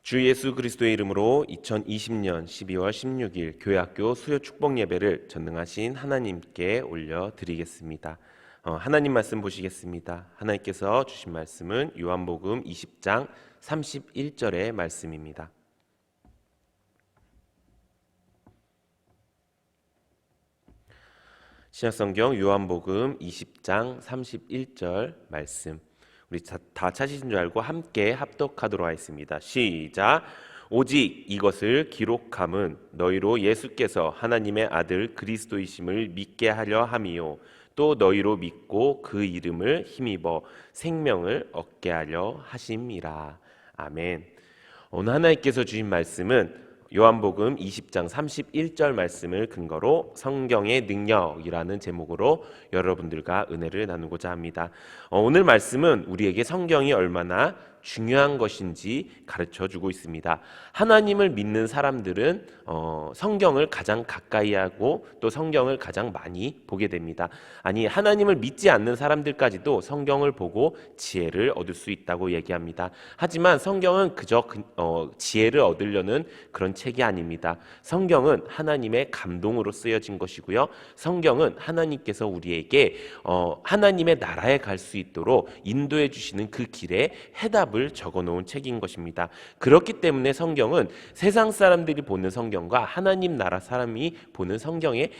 주 예수 그리스도의 이름으로 2020년 12월 16일 교회학교 수요 축복 예배를 전능하신 하나님께 올려드리겠습니다. 하나님 말씀 보시겠습니다. 하나님께서 주신 말씀은 요한복음 20장 31절의 말씀입니다. 신약성경 요한복음 20장 31절 말씀, 우리 다 찾으신 줄 알고 함께 합독하도록 하겠습니다. 시작. 오직 이것을 기록함은 너희로 예수께서 하나님의 아들 그리스도이심을 믿게 하려 함이요 또 너희로 믿고 그 이름을 힘입어 생명을 얻게 하려 하심이라. 아멘. 오늘 하나님께서 주신 말씀은 요한복음 20장 31절 말씀을 근거로 성경의 능력이라는 제목으로 여러분들과 은혜를 나누고자 합니다. 오늘 말씀은 우리에게 성경이 얼마나 중요한 것인지 가르쳐주고 있습니다. 하나님을 믿는 사람들은 성경을 가장 가까이 하고 또 성경을 가장 많이 보게 됩니다. 아니, 하나님을 믿지 않는 사람들까지도 성경을 보고 지혜를 얻을 수 있다고 얘기합니다. 하지만 성경은 그저 지혜를 얻으려는 그런 책이 아닙니다. 성경은 하나님의 감동으로 쓰여진 것이고요. 성경은 하나님께서 우리에게 하나님의 나라에 갈 수 있도록 인도해 주시는 그 길에 해답을 적어놓은 책인 것입니다. 그렇기 때문에 성경은 세상 사람들이 보는 성경과 하나님 나라 사람이 보는 성경의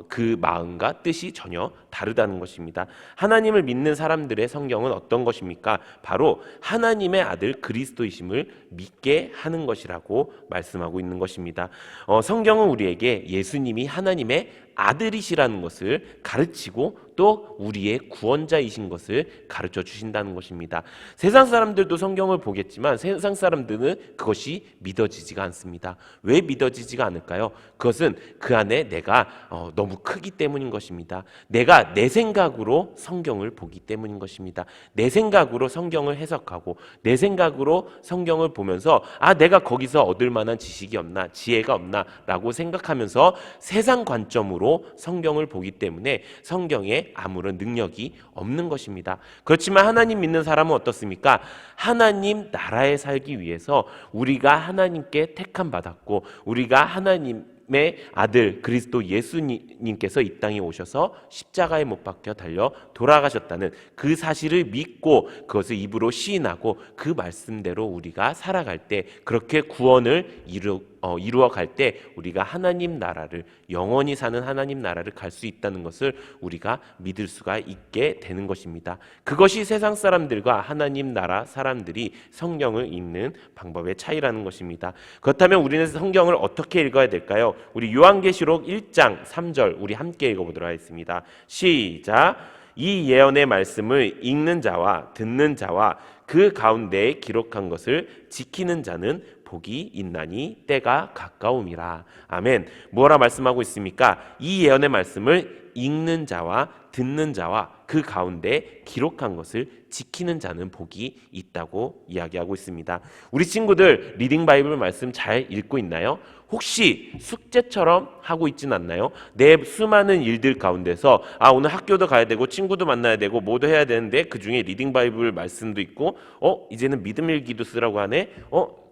그 마음과 뜻이 전혀 다르다는 것입니다. 하나님을 믿는 사람들의 성경은 어떤 것입니까? 바로 하나님의 아들 그리스도이심을 믿게 하는 것이라고 말씀하고 있는 것입니다. 성경은 우리에게 예수님이 하나님의 아들이시라는 것을 가르치고 또 우리의 구원자이신 것을 가르쳐 주신다는 것입니다. 세상 사람들도 성경을 보겠지만 세상 사람들은 그것이 믿어지지가 않습니다. 왜 믿어지지가 않을까요? 그것은 그 안에 내가 너무 크기 때문인 것입니다. 내가 내 생각으로 성경을 보기 때문인 것입니다. 내 생각으로 성경을 해석하고 내 생각으로 성경을 보면서 내가 거기서 얻을 만한 지식이 없나, 지혜가 없나 라고 생각하면서 세상 관점으로 성경을 보기 때문에 성경에 아무런 능력이 없는 것입니다. 그렇지만 하나님 믿는 사람은 어떻습니까? 하나님 나라에 살기 위해서 우리가 하나님께 택함 받았고 우리가 하나님의 아들 그리스도 예수님께서 이 땅에 오셔서 십자가에 못 박혀 달려 돌아가셨다는 그 사실을 믿고 그것을 입으로 시인하고 그 말씀대로 우리가 살아갈 때, 그렇게 구원을 이루어 갈 때 우리가 하나님 나라를, 영원히 사는 하나님 나라를 갈 수 있다는 것을 우리가 믿을 수가 있게 되는 것입니다. 그것이 세상 사람들과 하나님 나라 사람들이 성경을 읽는 방법의 차이라는 것입니다. 그렇다면 우리는 성경을 어떻게 읽어야 될까요? 우리 요한계시록 1장 3절 우리 함께 읽어보도록 하겠습니다. 시작. 이 예언의 말씀을 읽는 자와 듣는 자와 그 가운데에 기록한 것을 지키는 자는 복이 있나니 때가 가까움이라. 아멘. 뭐라 말씀하고 있습니까? 이 예언의 말씀을 읽는 자와 듣는 자와 그 가운데 기록한 것을 지키는 자는 복이 있다고 이야기하고 있습니다. 우리 친구들 리딩 바이블 말씀 잘 읽고 있나요? 혹시 숙제처럼 하고 있진 않나요? 내 수많은 일들 가운데서 오늘 학교도 가야 되고 친구도 만나야 되고 뭐도 해야 되는데 그 중에 리딩 바이블 말씀도 있고 이제는 믿음 일기도 쓰라고 하네?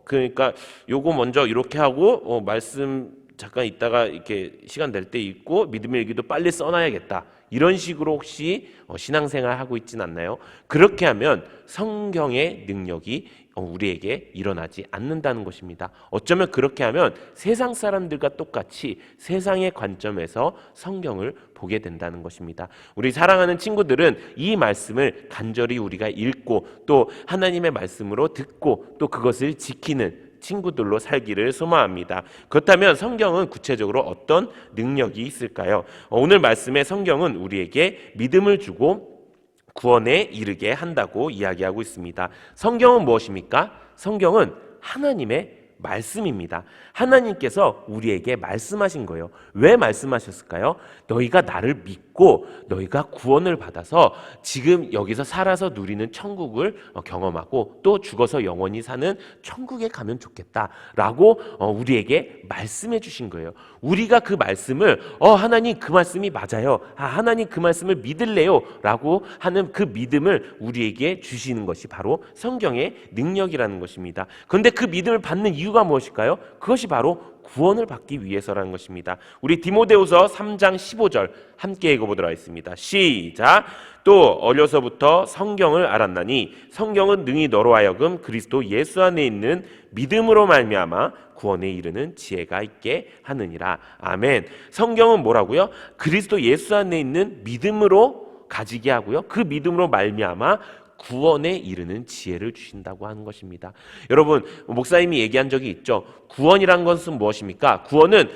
그러니까 요거 먼저 이렇게 하고 말씀 잠깐 있다가 이렇게 시간 될 때 읽고 믿음 일기도 빨리 써놔야겠다. 이런 식으로 혹시 신앙생활 하고 있진 않나요? 그렇게 하면 성경의 능력이 우리에게 일어나지 않는다는 것입니다. 어쩌면 그렇게 하면 세상 사람들과 똑같이 세상의 관점에서 성경을 보게 된다는 것입니다. 우리 사랑하는 친구들은 이 말씀을 간절히 우리가 읽고 또 하나님의 말씀으로 듣고 또 그것을 지키는 친구들로 살기를 소망합니다. 그렇다면 성경은 구체적으로 어떤 능력이 있을까요? 오늘 말씀의 성경은 우리에게 믿음을 주고 구원에 이르게 한다고 이야기하고 있습니다. 성경은 무엇입니까? 성경은 하나님의 말씀입니다. 하나님께서 우리에게 말씀하신 거예요. 왜 말씀하셨을까요? 너희가 나를 믿고 듣고 너희가 구원을 받아서 지금 여기서 살아서 누리는 천국을 경험하고 또 죽어서 영원히 사는 천국에 가면 좋겠다라고 우리에게 말씀해 주신 거예요. 우리가 그 말씀을 하나님 그 말씀이 맞아요. 하나님 그 말씀을 믿을래요 라고 하는 그 믿음을 우리에게 주시는 것이 바로 성경의 능력이라는 것입니다. 그런데 그 믿음을 받는 이유가 무엇일까요? 그것이 바로 구원을 받기 위해서라는 것입니다. 우리 디모데후서 3장 15절 함께 읽어보도록 하겠습니다. 시작. 또 어려서부터 성경을 알았나니 성경은 능히 너로 하여금 그리스도 예수 안에 있는 믿음으로 말미암아 구원에 이르는 지혜가 있게 하느니라. 아멘. 성경은 뭐라고요? 그리스도 예수 안에 있는 믿음으로 가지게 하고요. 그 믿음으로 말미암아 구원에 이르는 지혜를 주신다고 하는 것입니다. 여러분, 목사님이 얘기한 적이 있죠. 구원이란 것은 무엇입니까? 구원은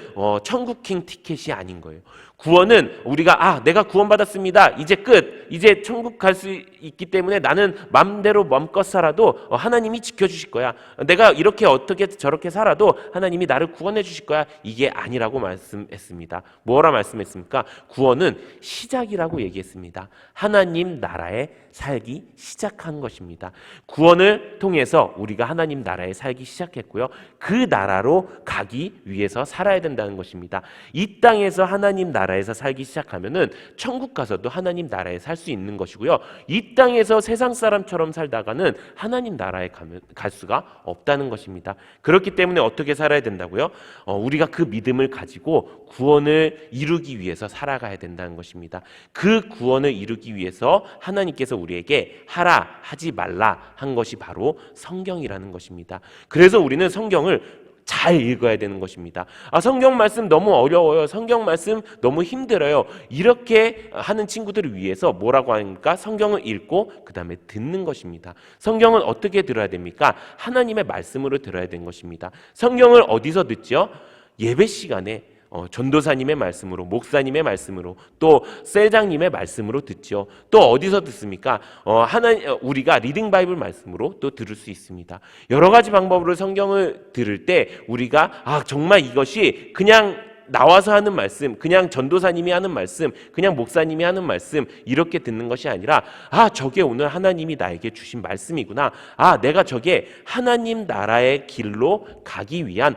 천국행 티켓이 아닌 거예요. 구원은 우리가 내가 구원받았습니다. 이제 끝. 이제 천국 갈 수 있기 때문에 나는 마음대로 맘껏 살아도 하나님이 지켜주실 거야. 내가 이렇게 어떻게 저렇게 살아도 하나님이 나를 구원해 주실 거야. 이게 아니라고 말씀했습니다. 뭐라 말씀했습니까? 구원은 시작이라고 얘기했습니다. 하나님 나라에 살기 시작한 것입니다. 구원을 통해서 우리가 하나님 나라에 살기 시작했고요. 그 나라로 가기 위해서 살아야 된다는 것입니다. 이 땅에서 하나님 나라에서 살기 시작하면은 천국 가서도 하나님 나라에 살 수 있는 것이고요. 이 땅에서 세상 사람처럼 살다가는 하나님 나라에 갈 수가 없다는 것입니다. 그렇기 때문에 어떻게 살아야 된다고요? 우리가 그 믿음을 가지고 구원을 이루기 위해서 살아가야 된다는 것입니다. 그 구원을 이루기 위해서 하나님께서 우리에게 하라 하지 말라 한 것이 바로 성경이라는 것입니다. 그래서 우리는 성경을 잘 읽어야 되는 것입니다. 성경 말씀 너무 어려워요. 성경 말씀 너무 힘들어요. 이렇게 하는 친구들을 위해서 뭐라고 하니까 성경을 읽고 그 다음에 듣는 것입니다. 성경은 어떻게 들어야 됩니까? 하나님의 말씀으로 들어야 되는 것입니다. 성경을 어디서 듣죠? 예배 시간에 전도사님의 말씀으로, 목사님의 말씀으로, 또 셀장님의 말씀으로 듣죠. 또 어디서 듣습니까? 우리가 리딩 바이블 말씀으로 또 들을 수 있습니다. 여러 가지 방법으로 성경을 들을 때 우리가 정말 이것이 그냥 나와서 하는 말씀, 그냥 전도사님이 하는 말씀, 그냥 목사님이 하는 말씀 이렇게 듣는 것이 아니라 저게 오늘 하나님이 나에게 주신 말씀이구나. 내가 저게 하나님 나라의 길로 가기 위한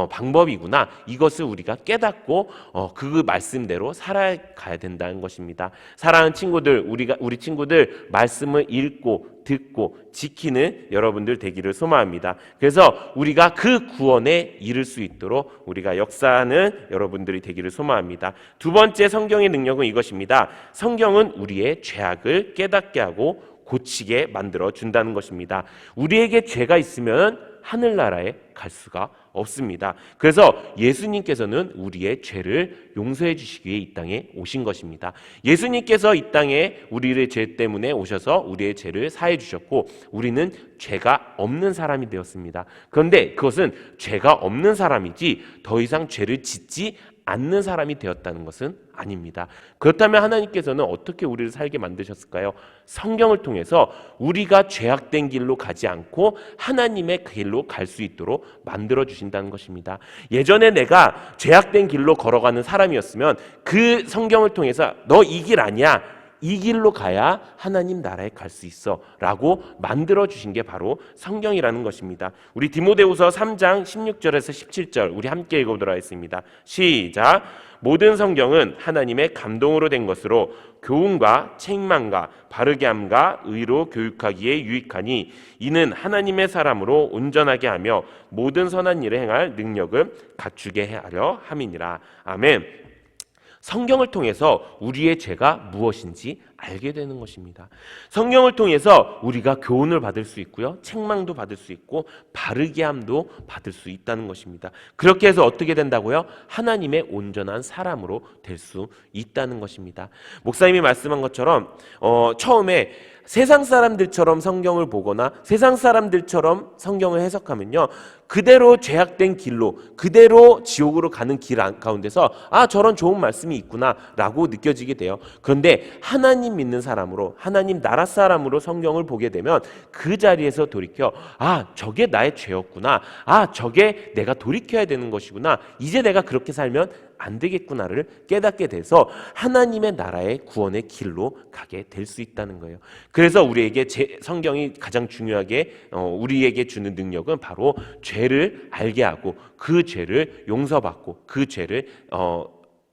방법이구나. 이것을 우리가 깨닫고 그 말씀대로 살아가야 된다는 것입니다. 사랑하는 친구들, 우리 친구들 말씀을 읽고 듣고 지키는 여러분들 되기를 소망합니다. 그래서 우리가 그 구원에 이를 수 있도록 우리가 역사하는 여러분들이 되기를 소망합니다. 두 번째 성경의 능력은 이것입니다. 성경은 우리의 죄악을 깨닫게 하고 고치게 만들어 준다는 것입니다. 우리에게 죄가 있으면 하늘나라에 갈 수가 없습니다. 그래서 예수님께서는 우리의 죄를 용서해 주시기 위해 이 땅에 오신 것입니다. 예수님께서 이 땅에 우리의 죄 때문에 오셔서 우리의 죄를 사해 주셨고 우리는 죄가 없는 사람이 되었습니다. 그런데 그것은 죄가 없는 사람이지 더 이상 죄를 짓지 않는 사람이 되었다는 것은 아닙니다. 그렇다면 하나님께서는 어떻게 우리를 살게 만드셨을까요? 성경을 통해서 우리가 죄악된 길로 가지 않고 하나님의 길로 갈 수 있도록 만들어 주신다는 것입니다. 예전에 내가 죄악된 길로 걸어가는 사람이었으면 그 성경을 통해서 너 이 길 아니야. 이 길로 가야 하나님 나라에 갈 수 있어 라고 만들어 주신 게 바로 성경이라는 것입니다. 우리 디모데후서 3장 16절에서 17절 우리 함께 읽어보도록 하겠습니다. 시작. 모든 성경은 하나님의 감동으로 된 것으로 교훈과 책망과 바르게 함과 의로 교육하기에 유익하니 이는 하나님의 사람으로 온전하게 하며 모든 선한 일을 행할 능력을 갖추게 하려 함이니라. 아멘. 성경을 통해서 우리의 죄가 무엇인지 알게 되는 것입니다. 성경을 통해서 우리가 교훈을 받을 수 있고요. 책망도 받을 수 있고 바르게 함도 받을 수 있다는 것입니다. 그렇게 해서 어떻게 된다고요? 하나님의 온전한 사람으로 될 수 있다는 것입니다. 목사님이 말씀한 것처럼 처음에 세상 사람들처럼 성경을 보거나 세상 사람들처럼 성경을 해석하면요. 그대로 죄악된 길로 그대로 지옥으로 가는 길 가운데서 저런 좋은 말씀이 있구나 라고 느껴지게 돼요. 그런데 하나님 믿는 사람으로 하나님 나라 사람으로 성경을 보게 되면 그 자리에서 돌이켜 저게 나의 죄였구나. 저게 내가 돌이켜야 되는 것이구나. 이제 내가 그렇게 살면 안 되겠구나를 깨닫게 돼서 하나님의 나라의 구원의 길로 가게 될 수 있다는 거예요. 그래서 우리에게 성경이 가장 중요하게 우리에게 주는 능력은 바로 죄를 알게 하고 그 죄를 용서받고 그 죄를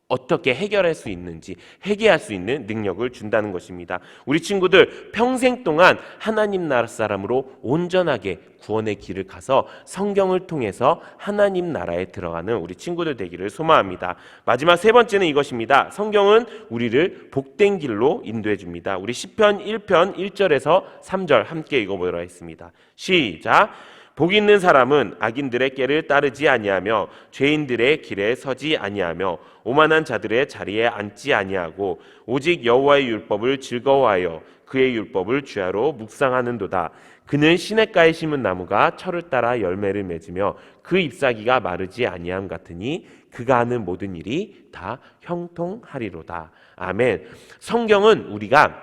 어떻게 해결할 수 있는지 회개할 수 있는 능력을 준다는 것입니다. 우리 친구들 평생 동안 하나님 나라 사람으로 온전하게 구원의 길을 가서 성경을 통해서 하나님 나라에 들어가는 우리 친구들 되기를 소망합니다. 마지막 세 번째는 이것입니다. 성경은 우리를 복된 길로 인도해 줍니다. 우리 시편 1편 1절에서 3절 함께 읽어보도록 하겠습니다. 시작. 복 있는 사람은 악인들의 꾀를 따르지 아니하며 죄인들의 길에 서지 아니하며 오만한 자들의 자리에 앉지 아니하고 오직 여호와의 율법을 즐거워하여 그의 율법을 주야로 묵상하는도다. 그는 시냇가에 심은 나무가 철을 따라 열매를 맺으며 그 잎사귀가 마르지 아니함 같으니 그가 하는 모든 일이 다 형통하리로다. 아멘. 성경은 우리가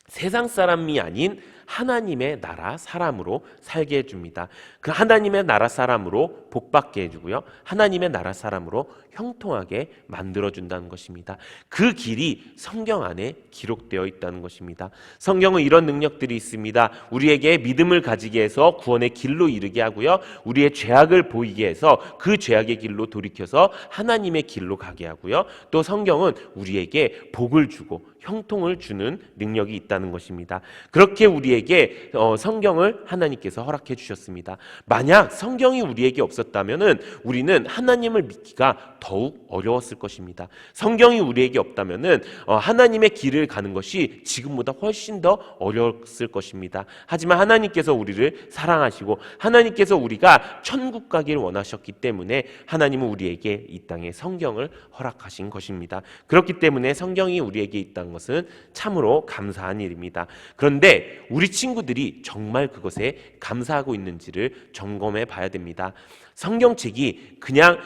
세상 사람이 아닌 하나님의 나라 사람으로 살게 해줍니다. 그 하나님의 나라 사람으로 복받게 해주고요. 하나님의 나라 사람으로 형통하게 만들어준다는 것입니다. 그 길이 성경 안에 기록되어 있다는 것입니다. 성경은 이런 능력들이 있습니다. 우리에게 믿음을 가지게 해서 구원의 길로 이르게 하고요. 우리의 죄악을 보이게 해서 그 죄악의 길로 돌이켜서 하나님의 길로 가게 하고요. 또 성경은 우리에게 복을 주고 형통을 주는 능력이 있다는 것입니다. 그렇게 우리에게 성경을 하나님께서 허락해 주셨습니다. 만약 성경이 우리에게 없었다면 우리는 하나님을 믿기가 더욱 어려웠을 것입니다. 성경이 우리에게 없다면 하나님의 길을 가는 것이 지금보다 훨씬 더 어려웠을 것입니다. 하지만 하나님께서 우리를 사랑하시고 하나님께서 우리가 천국 가기를 원하셨기 때문에 하나님은 우리에게 이 땅에 성경을 허락하신 것입니다. 그렇기 때문에 성경이 우리에게 있다는 것은 참으로 감사한 일입니다. 그런데 우리 친구들이 정말 그것에 감사하고 있는지를 점검해 봐야 됩니다. 성경책이 그냥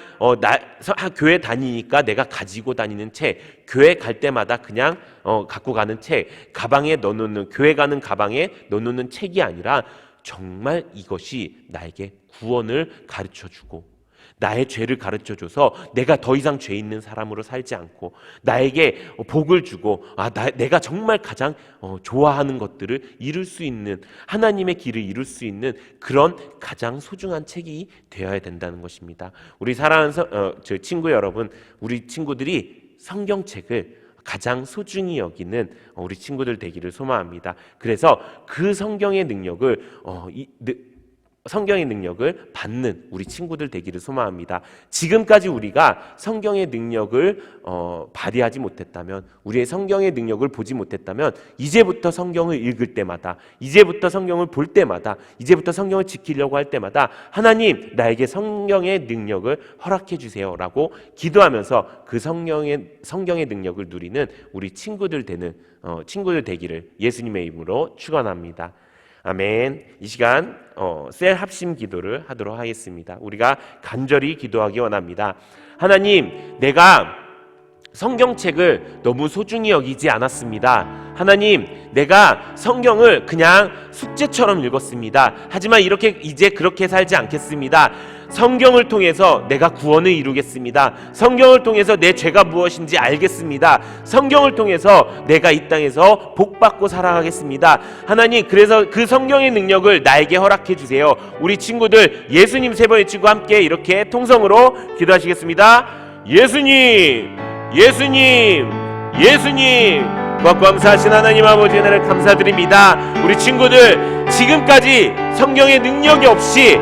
교회 다니니까 내가 가지고 다니는 책, 교회 갈 때마다 그냥 갖고 가는 책, 가방에 넣어놓는, 교회 가는 가방에 넣어놓는 책이 아니라 정말 이것이 나에게 구원을 가르쳐주고 나의 죄를 가르쳐줘서 내가 더 이상 죄 있는 사람으로 살지 않고 나에게 복을 주고 내가 정말 가장 좋아하는 것들을 이룰 수 있는, 하나님의 길을 이룰 수 있는 그런 가장 소중한 책이 되어야 된다는 것입니다. 우리 사랑하는 저 친구 여러분, 우리 친구들이 성경책을 가장 소중히 여기는 우리 친구들 되기를 소망합니다. 그래서 그 성경의 능력을 받는 우리 친구들 되기를 소망합니다. 지금까지 우리가 성경의 능력을 발휘하지 못했다면, 우리의 성경의 능력을 보지 못했다면 이제부터 성경을 읽을 때마다, 이제부터 성경을 볼 때마다, 이제부터 성경을 지키려고 할 때마다 하나님 나에게 성경의 능력을 허락해 주세요 라고 기도하면서 그 성경의 능력을 누리는 우리 친구들 되기를 예수님의 이름으로 축원합니다. 아멘. 이 시간 셀 합심 기도를 하도록 하겠습니다. 우리가 간절히 기도하기 원합니다. 하나님, 내가 성경책을 너무 소중히 여기지 않았습니다. 하나님, 내가 성경을 그냥 숙제처럼 읽었습니다. 하지만 이제 그렇게 살지 않겠습니다. 성경을 통해서 내가 구원을 이루겠습니다. 성경을 통해서 내 죄가 무엇인지 알겠습니다. 성경을 통해서 내가 이 땅에서 복받고 살아가겠습니다. 하나님, 그래서 그 성경의 능력을 나에게 허락해 주세요. 우리 친구들 예수님 세 번 외치고 함께 이렇게 통성으로 기도하시겠습니다. 예수님, 예수님, 예수님. 감사하신 하나님 아버지 은혜를 감사드립니다. 우리 친구들 지금까지 성경의 능력이 없이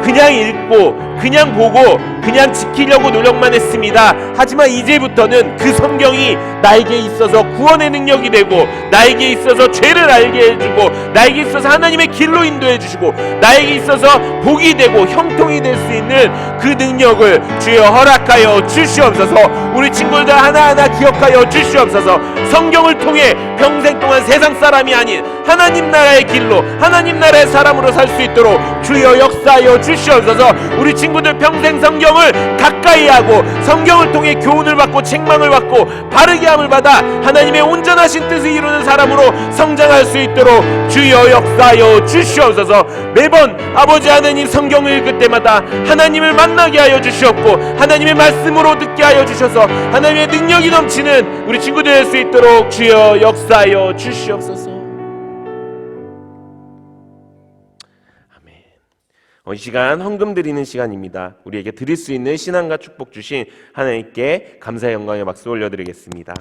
그냥 읽고 그냥 보고 그냥 지키려고 노력만 했습니다. 하지만 이제부터는 그 성경이 나에게 있어서 구원의 능력이 되고 나에게 있어서 죄를 알게 해주고 나에게 있어서 하나님의 길로 인도해 주시고 나에게 있어서 복이 되고 형통이 될 수 있는 그 능력을 주여 허락하여 주시옵소서. 우리 친구들 하나하나 기억하여 주시옵소서. 성경을 통해 평생 동안 세상 사람이 아닌 하나님 나라의 길로, 하나님 나라의 사람으로 살 수 있도록 주여 역사하여 주시옵소서. 우리 친구들 친구들 평생 성경을 가까이 하고 성경을 통해 교훈을 받고 책망을 받고 바르게 함을 받아 하나님의 온전하신 뜻을 이루는 사람으로 성장할 수 있도록 주여 역사하여 주시옵소서. 매번 아버지 하나님 성경을 읽을 때마다 하나님을 만나게 하여 주시옵고 하나님의 말씀으로 듣게 하여 주셔서 하나님의 능력이 넘치는 우리 친구들 될 수 있도록 주여 역사하여 주시옵소서. 이 시간 헌금 드리는 시간입니다. 우리에게 드릴 수 있는 신앙과 축복 주신 하나님께 감사의 영광의 박수 올려드리겠습니다.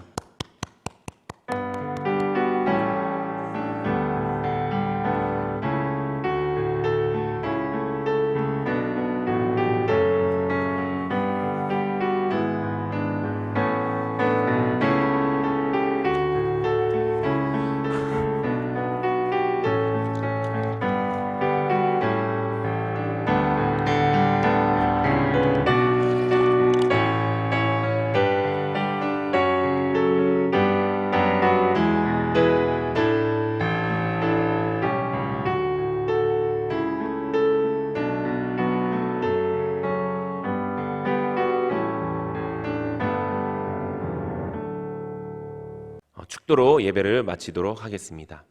축도로 예배를 마치도록 하겠습니다.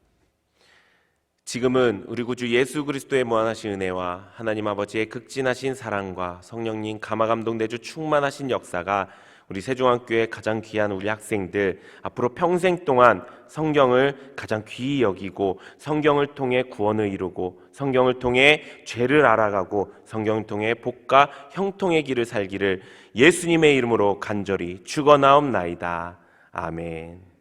지금은 우리 구주 예수 그리스도의 무한하신 은혜와 하나님 아버지의 극진하신 사랑과 성령님 감화감동내주 충만하신 역사가 우리 세종학교의 가장 귀한 우리 학생들 앞으로 평생 동안 성경을 가장 귀히 여기고 성경을 통해 구원을 이루고 성경을 통해 죄를 알아가고 성경을 통해 복과 형통의 길을 살기를 예수님의 이름으로 간절히 축원하옵나이다. 아멘.